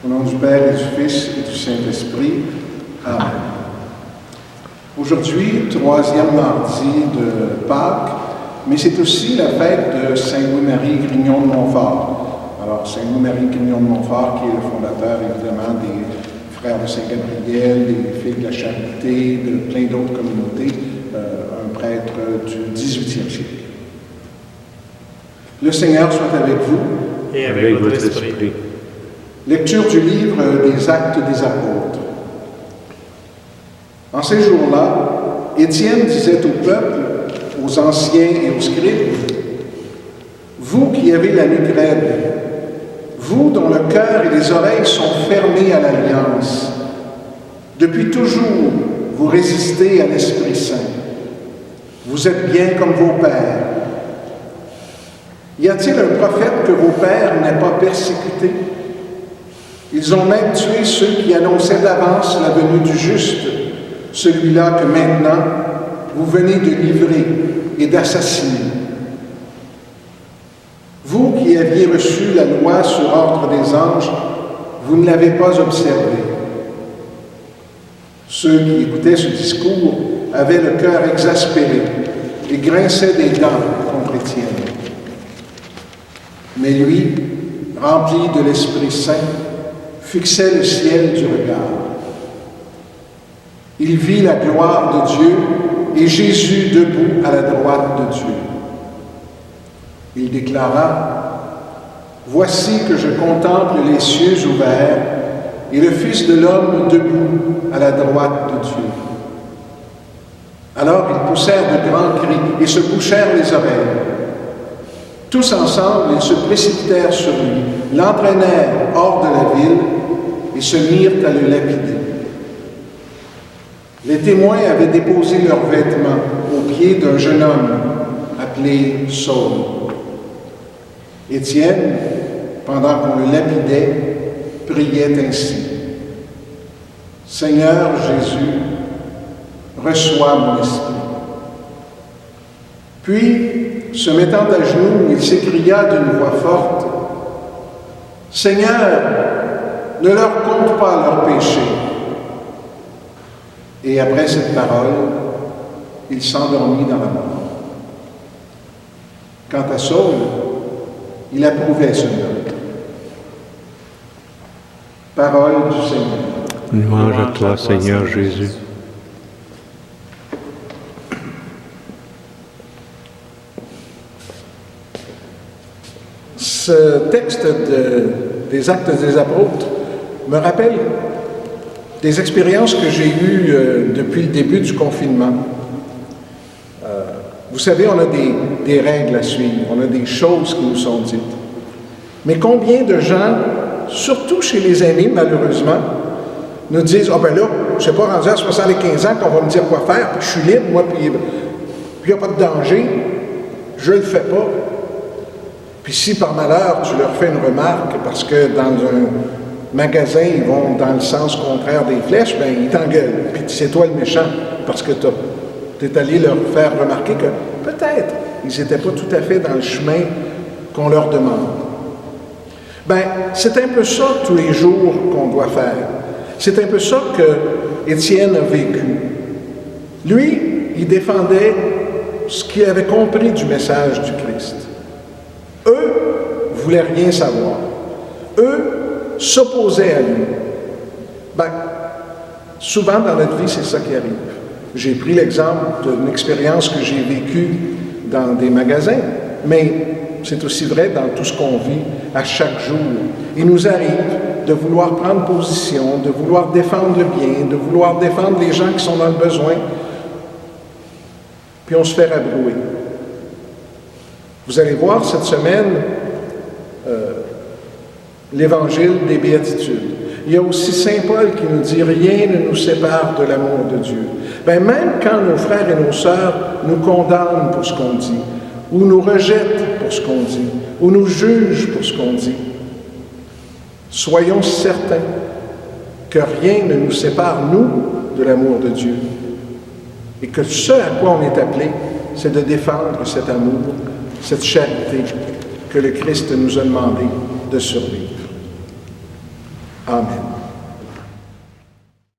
Au nom du Père et du Fils et du Saint-Esprit. Amen. Aujourd'hui, troisième mardi de Pâques, mais c'est aussi la fête de Saint Louis-Marie Grignon de Montfort. Alors, Saint Louis-Marie Grignon de Montfort, qui est le fondateur, évidemment, des Frères de Saint-Gabriel, des Filles de la Charité, de plein d'autres communautés, un prêtre du 18e siècle. Le Seigneur soit avec vous. Et avec votre esprit. Lecture du livre des Actes des Apôtres. En ces jours-là, Étienne disait au peuple, aux anciens et aux scribes, « Vous qui avez la nuque raide, vous dont le cœur et les oreilles sont fermés à l'alliance, depuis toujours vous résistez à l'Esprit Saint. Vous êtes bien comme vos pères. Y a-t-il un prophète que vos pères n'aient pas persécuté? Ils ont même tué ceux qui annonçaient d'avance la venue du juste, celui-là que maintenant vous venez de livrer et d'assassiner. Vous qui aviez reçu la loi sur ordre des anges, vous ne l'avez pas observée. Ceux qui écoutaient ce discours avaient le cœur exaspéré et grinçaient des dents contre Étienne. Mais lui, rempli de l'Esprit Saint, fixait le ciel du regard. Il vit la gloire de Dieu et Jésus debout à la droite de Dieu. Il déclara, « Voici que je contemple les cieux ouverts et le Fils de l'homme debout à la droite de Dieu. » Alors ils poussèrent de grands cris et se bouchèrent les oreilles. Tous ensemble, ils se précipitèrent sur lui, l'entraînèrent hors de la ville et se mirent à le lapider. Les témoins avaient déposé leurs vêtements aux pieds d'un jeune homme appelé Saul. Étienne, pendant qu'on le lapidait, priait ainsi. « Seigneur Jésus, reçois mon esprit. » Puis, se mettant à genoux, il s'écria d'une voix forte, « Seigneur, ne leur compte pas leurs péchés. » Et après cette parole, il s'endormit dans la mort. Quant à Saul, il approuvait ce meurtre. Parole du Seigneur. Louange à toi, Seigneur Jésus. Ce texte des Actes des Apôtres me rappelle des expériences que j'ai eues depuis le début du confinement. Vous savez, on a des règles à suivre, on a des choses qui nous sont dites. Mais combien de gens, surtout chez les aînés, malheureusement, nous disent « Ah ben là, je ne suis pas rendu à 75 ans qu'on va me dire quoi faire, puis je suis libre, moi, puis il n'y a pas de danger, je ne le fais pas. » Puis si par malheur, tu leur fais une remarque, parce que dans un magasin, ils vont dans le sens contraire des flèches, bien, ils t'engueulent. Puis c'est toi le méchant, parce que tu es allé leur faire remarquer que peut-être ils n'étaient pas tout à fait dans le chemin qu'on leur demande. Bien, c'est un peu ça tous les jours qu'on doit faire. C'est un peu ça que Étienne a vécu. Lui, il défendait ce qu'il avait compris du message du Christ. Eux ne voulaient rien savoir. Eux s'opposaient à lui. Ben, souvent dans notre vie, c'est ça qui arrive. J'ai pris l'exemple d'une expérience que j'ai vécue dans des magasins, mais c'est aussi vrai dans tout ce qu'on vit à chaque jour. Il nous arrive de vouloir prendre position, de vouloir défendre le bien, de vouloir défendre les gens qui sont dans le besoin, puis on se fait rabrouer. Vous allez voir cette semaine l'Évangile des Béatitudes. Il y a aussi Saint Paul qui nous dit « Rien ne nous sépare de l'amour de Dieu ». Bien, même quand nos frères et nos sœurs nous condamnent pour ce qu'on dit, ou nous rejettent pour ce qu'on dit, ou nous jugent pour ce qu'on dit, soyons certains que rien ne nous sépare, nous, de l'amour de Dieu. Et que ce à quoi on est appelé, c'est de défendre cet amour, cette charité que le Christ nous a demandé de survivre. Amen.